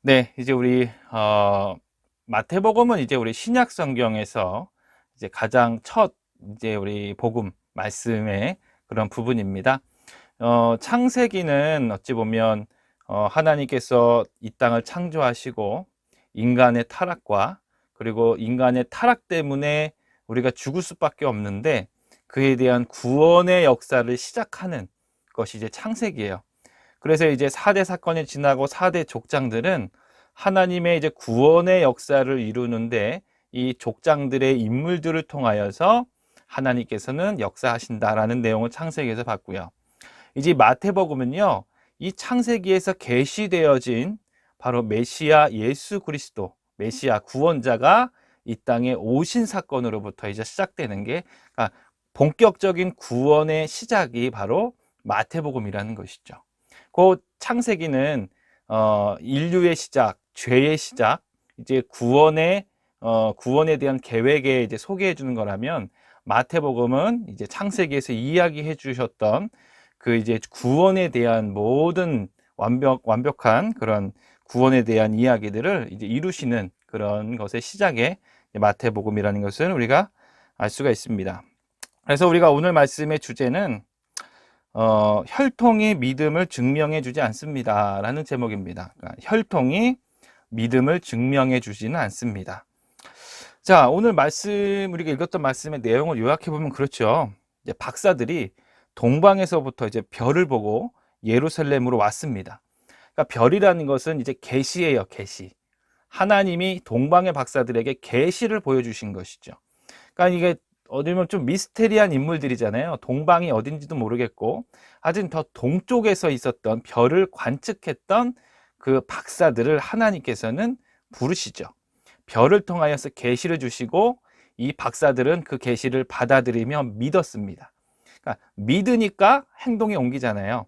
네, 이제 우리 마태복음은 이제 우리 신약 성경에서 이제 가장 첫 이제 우리 복음 말씀의 그런 부분입니다. 창세기는 어찌 보면 하나님께서 이 땅을 창조하시고 인간의 타락과 그리고 인간의 타락 때문에 우리가 죽을 수밖에 없는데 그에 대한 구원의 역사를 시작하는 것이 이제 창세기예요. 그래서 이제 4대 사건이 지나고 4대 족장들은 하나님의 이제 구원의 역사를 이루는데 이 족장들의 인물들을 통하여서 하나님께서는 역사하신다라는 내용을 창세기에서 봤고요. 이제 마태복음은요, 이 창세기에서 계시되어진 바로 메시아 예수 그리스도, 메시아 구원자가 이 땅에 오신 사건으로부터 이제 시작되는 게, 그러니까 본격적인 구원의 시작이 바로 마태복음이라는 것이죠. 그 창세기는 인류의 시작, 죄의 시작, 이제 구원에 대한 계획에 이제 소개해 주는 거라면, 마태복음은 이제 창세기에서 이야기해 주셨던 그 이제 구원에 대한 모든 완벽한 그런 구원에 대한 이야기들을 이제 이루시는 그런 것의 시작에 마태복음이라는 것을 우리가 알 수가 있습니다. 그래서 우리가 오늘 말씀의 주제는 혈통이 믿음을 증명해 주지 않습니다 라는 제목입니다. 그러니까 혈통이 믿음을 증명해 주지는 않습니다. 자, 오늘 말씀, 우리가 읽었던 말씀의 내용을 요약해 보면 그렇죠. 이제 박사들이 동방에서부터 이제 별을 보고 예루살렘으로 왔습니다. 그러니까 별이라는 것은 이제 계시예요, 계시. 하나님이 동방의 박사들에게 계시를 보여주신 것이죠. 그러니까 이게 어디 보면 좀 미스테리한 인물들이잖아요. 동방이 어딘지도 모르겠고, 아직 더 동쪽에서 있었던 별을 관측했던 그 박사들을 하나님께서는 부르시죠. 별을 통하여서 계시를 주시고 이 박사들은 그 계시를 받아들이며 믿었습니다. 그러니까 믿으니까 행동에 옮기잖아요.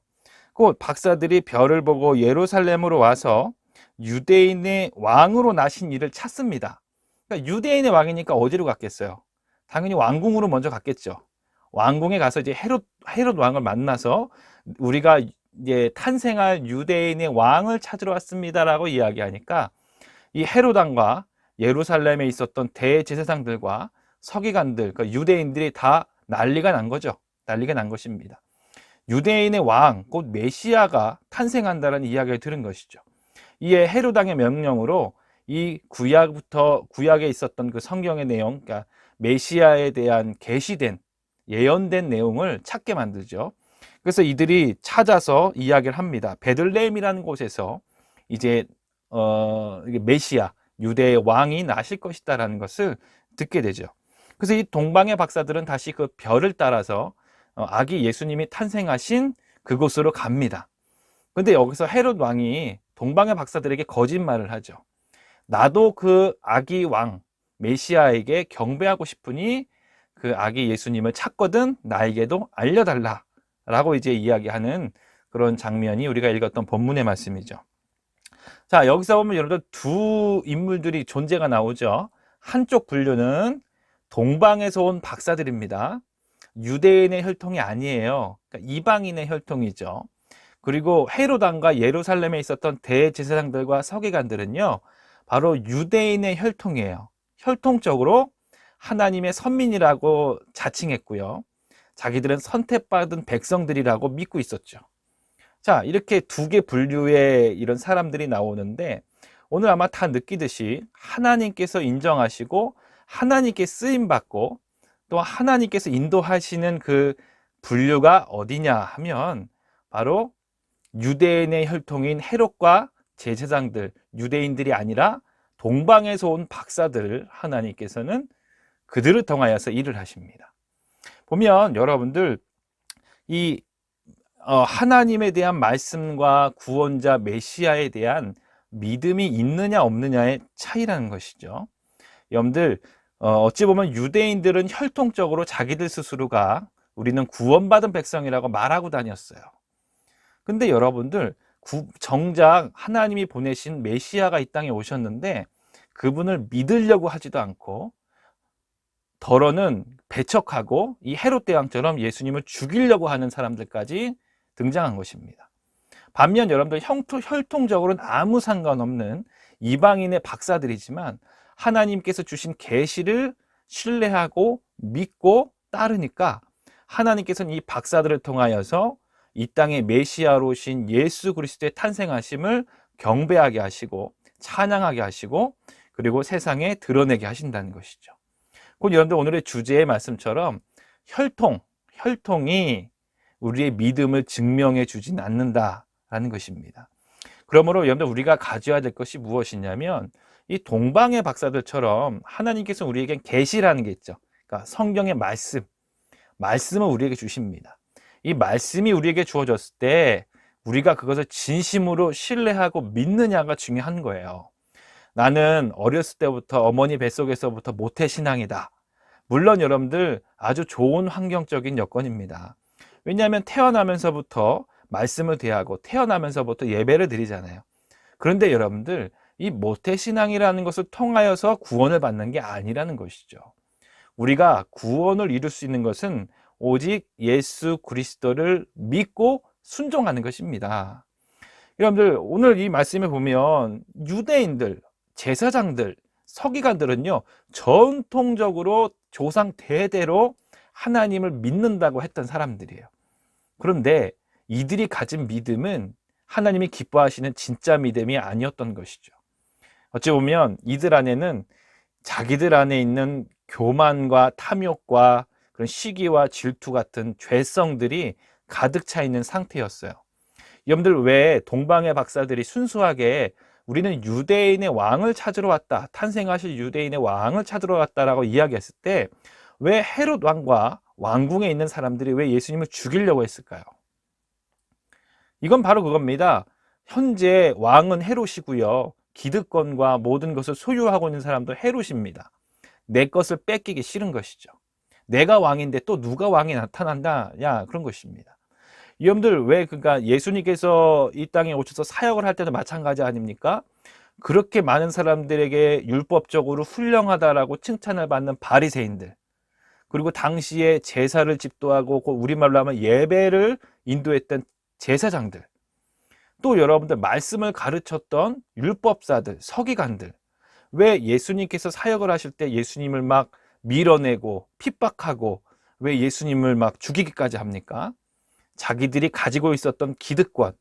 그 박사들이 별을 보고 예루살렘으로 와서 유대인의 왕으로 나신 이를 찾습니다. 그러니까 유대인의 왕이니까 어디로 갔겠어요? 당연히 왕궁으로 먼저 갔겠죠. 왕궁에 가서 이제 헤롯 왕을 만나서 우리가 이제 탄생할 유대인의 왕을 찾으러 왔습니다라고 이야기하니까 이 헤롯 왕과 예루살렘에 있었던 대제사장들과 서기관들, 그러니까 유대인들이 다 난리가 난 거죠. 난리가 난 것입니다. 유대인의 왕, 곧 메시아가 탄생한다는 이야기를 들은 것이죠. 이에 헤롯 왕의 명령으로 이 구약에 있었던 그 성경의 내용, 그러니까 메시아에 대한 계시된 예언된 내용을 찾게 만들죠. 그래서 이들이 찾아서 이야기를 합니다. 베들레헴이라는 곳에서 이제 이게 메시아 유대의 왕이 나실 것이다라는 것을 듣게 되죠. 그래서 이 동방의 박사들은 다시 그 별을 따라서 아기 예수님이 탄생하신 그곳으로 갑니다. 근데 여기서 헤롯 왕이 동방의 박사들에게 거짓말을 하죠. 나도 그 아기 왕 메시아에게 경배하고 싶으니 그 아기 예수님을 찾거든 나에게도 알려달라 라고 이제 이야기하는 그런 장면이 우리가 읽었던 본문의 말씀이죠. 자, 여기서 보면 여러분들 두 인물들이 존재가 나오죠. 한쪽 분류는 동방에서 온 박사들입니다. 유대인의 혈통이 아니에요. 그러니까 이방인의 혈통이죠. 그리고 헤롯 왕과 예루살렘에 있었던 대제사장들과 서기관들은요, 바로 유대인의 혈통이에요. 혈통적으로 하나님의 선민이라고 자칭했고요. 자기들은 선택받은 백성들이라고 믿고 있었죠. 자, 이렇게 두 개 분류의 이런 사람들이 나오는데 오늘 아마 다 느끼듯이 하나님께서 인정하시고 하나님께 쓰임 받고 또 하나님께서 인도하시는 그 분류가 어디냐 하면 바로 유대인의 혈통인 헤롯과 제사장들, 유대인들이 아니라 동방에서 온 박사들을 하나님께서는 그들을 통하여서 일을 하십니다. 보면 여러분들 이 하나님에 대한 말씀과 구원자 메시아에 대한 믿음이 있느냐 없느냐의 차이라는 것이죠. 여러분들 어찌 보면 유대인들은 혈통적으로 자기들 스스로가 우리는 구원받은 백성이라고 말하고 다녔어요. 근데 여러분들 정작 하나님이 보내신 메시아가 이 땅에 오셨는데 그분을 믿으려고 하지도 않고 더러는 배척하고 이 헤롯 대왕처럼 예수님을 죽이려고 하는 사람들까지 등장한 것입니다. 반면 여러분들 혈통적으로는 아무 상관없는 이방인의 박사들이지만 하나님께서 주신 계시를 신뢰하고 믿고 따르니까 하나님께서는 이 박사들을 통하여서 이 땅에 메시아로 오신 예수 그리스도의 탄생하심을 경배하게 하시고 찬양하게 하시고 그리고 세상에 드러내게 하신다는 것이죠. 곧 여러분들 오늘의 주제의 말씀처럼 혈통이 우리의 믿음을 증명해 주진 않는다라는 것입니다. 그러므로 여러분들 우리가 가져야 될 것이 무엇이냐면 이 동방의 박사들처럼 하나님께서 우리에게 계시라는 게 있죠. 그러니까 성경의 말씀을 우리에게 주십니다. 이 말씀이 우리에게 주어졌을 때 우리가 그것을 진심으로 신뢰하고 믿느냐가 중요한 거예요. 나는 어렸을 때부터 어머니 뱃속에서부터 모태신앙이다. 물론 여러분들 아주 좋은 환경적인 여건입니다. 왜냐하면 태어나면서부터 말씀을 대하고 태어나면서부터 예배를 드리잖아요. 그런데 여러분들 이 모태신앙이라는 것을 통하여서 구원을 받는 게 아니라는 것이죠. 우리가 구원을 이룰 수 있는 것은 오직 예수 그리스도를 믿고 순종하는 것입니다. 여러분들 오늘 이 말씀에 보면 유대인들, 제사장들, 서기관들은요 전통적으로 조상 대대로 하나님을 믿는다고 했던 사람들이에요. 그런데 이들이 가진 믿음은 하나님이 기뻐하시는 진짜 믿음이 아니었던 것이죠. 어찌 보면 이들 안에는 자기들 안에 있는 교만과 탐욕과 그런 시기와 질투 같은 죄성들이 가득 차 있는 상태였어요. 여러분들 왜 동방의 박사들이 순수하게 우리는 유대인의 왕을 찾으러 왔다, 탄생하실 유대인의 왕을 찾으러 왔다라고 이야기했을 때 왜 헤롯 왕과 왕궁에 있는 사람들이 왜 예수님을 죽이려고 했을까요? 이건 바로 그겁니다. 현재 왕은 헤롯이고요. 기득권과 모든 것을 소유하고 있는 사람도 헤롯입니다. 내 것을 뺏기기 싫은 것이죠. 내가 왕인데 또 누가 왕이 나타난다냐 그런 것입니다. 여러분들 왜 그러니까 예수님께서 이 땅에 오셔서 사역을 할 때도 마찬가지 아닙니까? 그렇게 많은 사람들에게 율법적으로 훌륭하다라고 칭찬을 받는 바리새인들, 그리고 당시에 제사를 집도하고 우리말로 하면 예배를 인도했던 제사장들, 또 여러분들 말씀을 가르쳤던 율법사들, 서기관들, 왜 예수님께서 사역을 하실 때 예수님을 막 밀어내고 핍박하고 왜 예수님을 막 죽이기까지 합니까? 자기들이 가지고 있었던 기득권,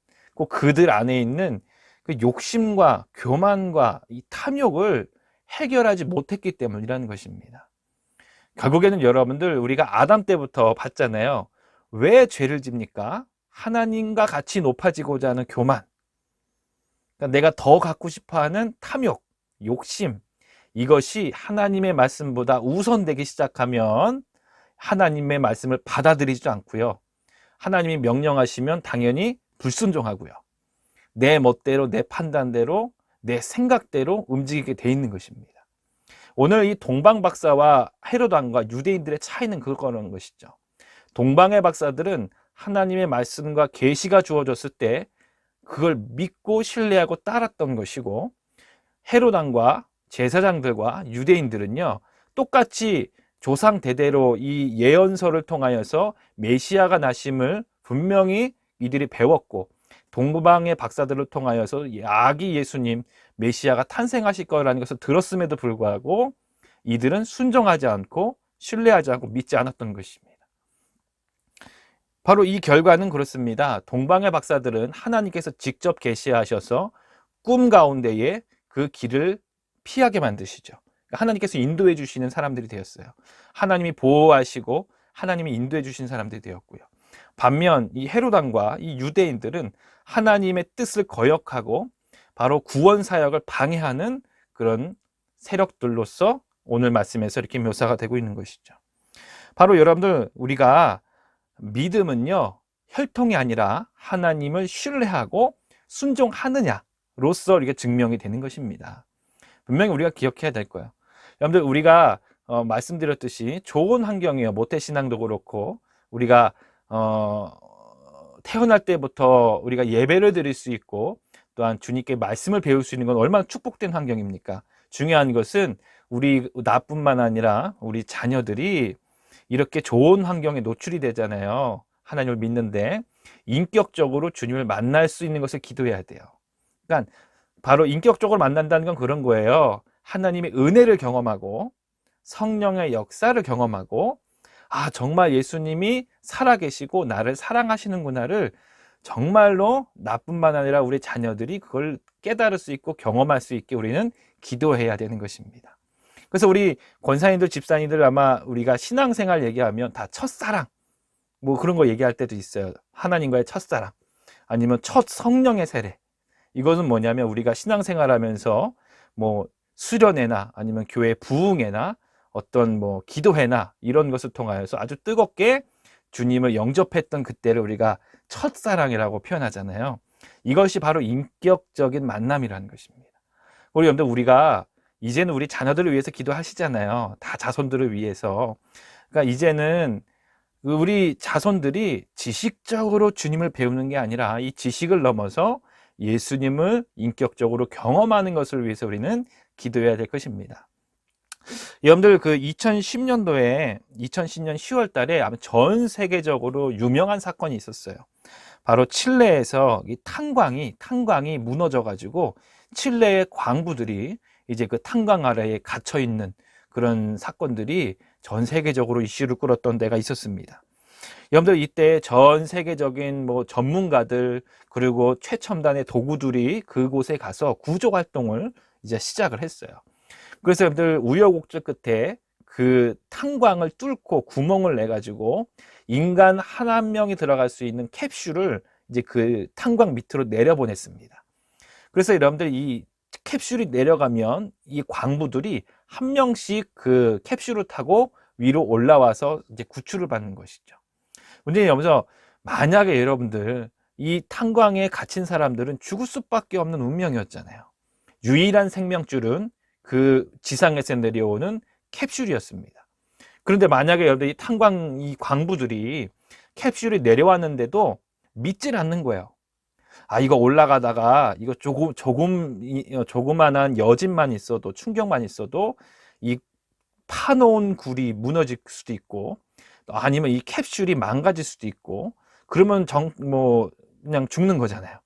그들 안에 있는 그 욕심과 교만과 이 탐욕을 해결하지 못했기 때문이라는 것입니다. 결국에는 여러분들 우리가 아담 때부터 봤잖아요. 왜 죄를 집니까? 하나님과 같이 높아지고자 하는 교만, 그러니까 내가 더 갖고 싶어하는 탐욕, 욕심, 이것이 하나님의 말씀보다 우선되기 시작하면 하나님의 말씀을 받아들이지 않고요. 하나님이 명령하시면 당연히 불순종하고요. 내 멋대로, 내 판단대로, 내 생각대로 움직이게 돼 있는 것입니다. 오늘 이 동방 박사와 헤롯 왕과 유대인들의 차이는 그거라는 것이죠. 동방의 박사들은 하나님의 말씀과 계시가 주어졌을 때 그걸 믿고 신뢰하고 따랐던 것이고, 헤롯 왕과 제사장들과 유대인들은요 똑같이 조상 대대로 이 예언서를 통하여서 메시아가 나심을 분명히 이들이 배웠고, 동방의 박사들을 통하여서 아기 예수님 메시아가 탄생하실 거라는 것을 들었음에도 불구하고 이들은 순종하지 않고 신뢰하지 않고 믿지 않았던 것입니다. 바로 이 결과는 그렇습니다. 동방의 박사들은 하나님께서 직접 계시하셔서 꿈 가운데에 그 길을 피하게 만드시죠. 하나님께서 인도해 주시는 사람들이 되었어요. 하나님이 보호하시고 하나님이 인도해 주신 사람들이 되었고요. 반면 이 헤롯 왕과 이 유대인들은 하나님의 뜻을 거역하고 바로 구원 사역을 방해하는 그런 세력들로서 오늘 말씀에서 이렇게 묘사가 되고 있는 것이죠. 바로 여러분들 우리가 믿음은요 혈통이 아니라 하나님을 신뢰하고 순종하느냐로서 이게 증명이 되는 것입니다. 분명히 우리가 기억해야 될 거예요. 여러분들 우리가 말씀드렸듯이 좋은 환경이에요. 모태신앙도 그렇고 우리가 태어날 때부터 우리가 예배를 드릴 수 있고 또한 주님께 말씀을 배울 수 있는 건 얼마나 축복된 환경입니까? 중요한 것은 우리 나뿐만 아니라 우리 자녀들이 이렇게 좋은 환경에 노출이 되잖아요. 하나님을 믿는데 인격적으로 주님을 만날 수 있는 것을 기도해야 돼요. 그러니까 바로 인격적으로 만난다는 건 그런 거예요. 하나님의 은혜를 경험하고 성령의 역사를 경험하고, 아, 정말 예수님이 살아계시고 나를 사랑하시는구나를 정말로 나뿐만 아니라 우리 자녀들이 그걸 깨달을 수 있고 경험할 수 있게 우리는 기도해야 되는 것입니다. 그래서 우리 권사님들, 집사님들 아마 우리가 신앙생활 얘기하면 다 첫사랑, 뭐 그런 거 얘기할 때도 있어요. 하나님과의 첫사랑, 아니면 첫 성령의 세례. 이것은 뭐냐면 우리가 신앙생활 하면서 뭐 수련회나 아니면 교회 부흥회나 어떤 뭐 기도회나 이런 것을 통하여서 아주 뜨겁게 주님을 영접했던 그때를 우리가 첫사랑이라고 표현하잖아요. 이것이 바로 인격적인 만남이라는 것입니다. 우리 여러분들, 우리가 이제는 우리 자녀들을 위해서 기도하시잖아요. 다 자손들을 위해서. 그러니까 이제는 우리 자손들이 지식적으로 주님을 배우는 게 아니라 이 지식을 넘어서 예수님을 인격적으로 경험하는 것을 위해서 우리는 기도해야 될 것입니다. 여러분들, 그 2010년도에 2010년 10월 달에 아마 전 세계적으로 유명한 사건이 있었어요. 바로 칠레에서 이 탄광이 무너져 가지고 칠레의 광부들이 이제 그 탄광 아래에 갇혀 있는 그런 사건들이 전 세계적으로 이슈를 끌었던 데가 있었습니다. 여러분들, 이때 전 세계적인 뭐 전문가들 그리고 최첨단의 도구들이 그곳에 가서 구조 활동을 이제 시작을 했어요. 그래서 여러분들, 우여곡절 끝에 그 탄광을 뚫고 구멍을 내 가지고 인간 한 명이 들어갈 수 있는 캡슐을 이제 그 탄광 밑으로 내려보냈습니다. 그래서 여러분들, 이 캡슐이 내려가면 이 광부들이 한 명씩 그 캡슐을 타고 위로 올라와서 이제 구출을 받는 것이죠. 문제는 여기서, 만약에 여러분들 이 탄광에 갇힌 사람들은 죽을 수밖에 없는 운명이었잖아요. 유일한 생명줄은 그 지상에서 내려오는 캡슐이었습니다. 그런데 만약에 여러분들 이 광부들이 캡슐이 내려왔는데도 믿질 않는 거예요. 아, 이거 올라가다가 이거 조그만한 여진만 있어도, 충격만 있어도 이 파놓은 굴이 무너질 수도 있고, 아니면 이 캡슐이 망가질 수도 있고, 그러면 그냥 죽는 거잖아요.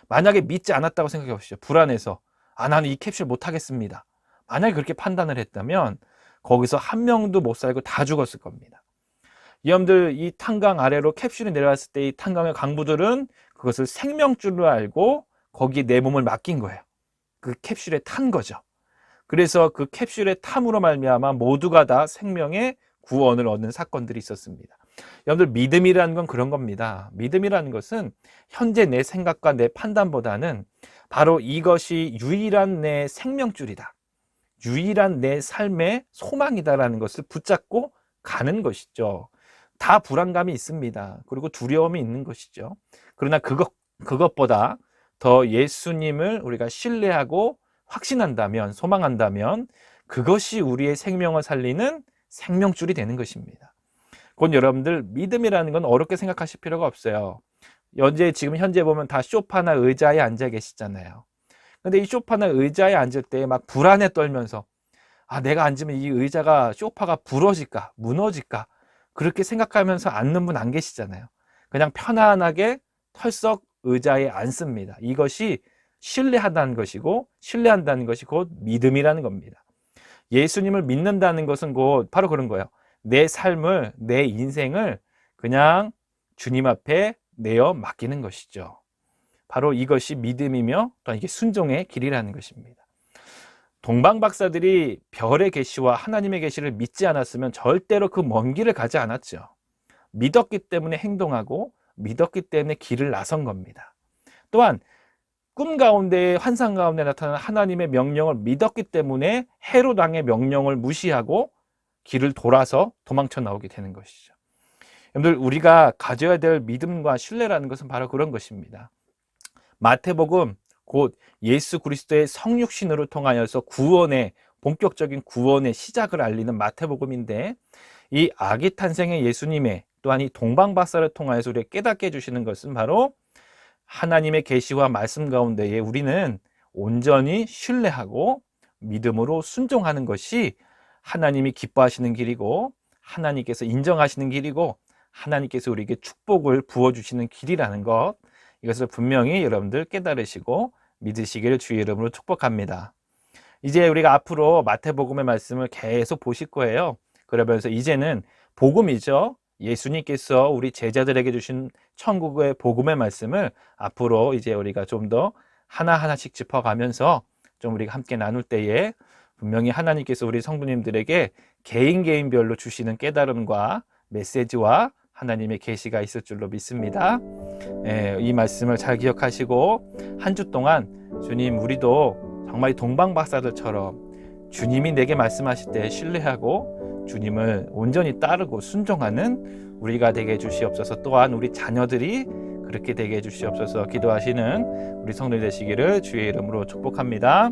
만약에 믿지 않았다고 생각해 보시죠. 불안해서, 아, 나는 이 캡슐 못 하겠습니다. 만약에 그렇게 판단을 했다면 거기서 한 명도 못 살고 다 죽었을 겁니다. 여러분들, 이 탄광 아래로 캡슐이 내려왔을 때 이 탄광의 강부들은 그것을 생명줄로 알고 거기에 내 몸을 맡긴 거예요. 그 캡슐에 탄 거죠. 그래서 그 캡슐의 탐으로 말미암아 모두가 다 생명의 구원을 얻는 사건들이 있었습니다. 여러분들, 믿음이라는 건 그런 겁니다. 믿음이라는 것은 현재 내 생각과 내 판단보다는 바로 이것이 유일한 내 생명줄이다, 유일한 내 삶의 소망이다라는 것을 붙잡고 가는 것이죠. 다 불안감이 있습니다. 그리고 두려움이 있는 것이죠. 그러나 그것보다 더 예수님을 우리가 신뢰하고 확신한다면, 소망한다면 그것이 우리의 생명을 살리는 생명줄이 되는 것입니다. 곧 여러분들, 믿음이라는 건 어렵게 생각하실 필요가 없어요. 지금 현재 보면 다 소파나 의자에 앉아 계시잖아요. 근데 이 소파나 의자에 앉을 때 막 불안에 떨면서, 아, 내가 앉으면 이 의자가, 소파가 부러질까, 무너질까, 그렇게 생각하면서 앉는 분 안 계시잖아요. 그냥 편안하게 털썩 의자에 앉습니다. 이것이 신뢰한다는 것이고, 신뢰한다는 것이 곧 믿음이라는 겁니다. 예수님을 믿는다는 것은 곧 바로 그런 거예요. 내 삶을, 내 인생을 그냥 주님 앞에 내어 맡기는 것이죠. 바로 이것이 믿음이며 또한 이게 순종의 길이라는 것입니다. 동방 박사들이 별의 계시와 하나님의 계시를 믿지 않았으면 절대로 그 먼 길을 가지 않았죠. 믿었기 때문에 행동하고 믿었기 때문에 길을 나선 겁니다. 또한 꿈 가운데, 환상 가운데 나타난 하나님의 명령을 믿었기 때문에 헤롯 왕의 명령을 무시하고 길을 돌아서 도망쳐 나오게 되는 것이죠. 여러분들, 우리가 가져야 될 믿음과 신뢰라는 것은 바로 그런 것입니다. 마태복음, 곧 예수 그리스도의 성육신으로 통하여서 본격적인 구원의 시작을 알리는 마태복음인데, 이 아기 탄생의 예수님의, 또한 이 동방박사를 통하여서 우리에게 깨닫게 해주시는 것은 바로 하나님의 계시와 말씀 가운데에 우리는 온전히 신뢰하고 믿음으로 순종하는 것이 하나님이 기뻐하시는 길이고, 하나님께서 인정하시는 길이고, 하나님께서 우리에게 축복을 부어주시는 길이라는 것, 이것을 분명히 여러분들 깨달으시고 믿으시기를 주의 이름으로 축복합니다. 이제 우리가 앞으로 마태복음의 말씀을 계속 보실 거예요. 그러면서 이제는 복음이죠. 예수님께서 우리 제자들에게 주신 천국의 복음의 말씀을 앞으로 이제 우리가 좀 더 하나하나씩 짚어가면서 좀 우리가 함께 나눌 때에 분명히 하나님께서 우리 성도님들에게 개인별로 주시는 깨달음과 메시지와 하나님의 계시가 있을 줄로 믿습니다. 이 말씀을 잘 기억하시고 한 주 동안 주님, 우리도 정말 동방박사들처럼 주님이 내게 말씀하실 때 신뢰하고 주님을 온전히 따르고 순종하는 우리가 되게 해주시옵소서. 또한 우리 자녀들이 그렇게 되게 해주시옵소서. 기도하시는 우리 성도님 되시기를 주의 이름으로 축복합니다.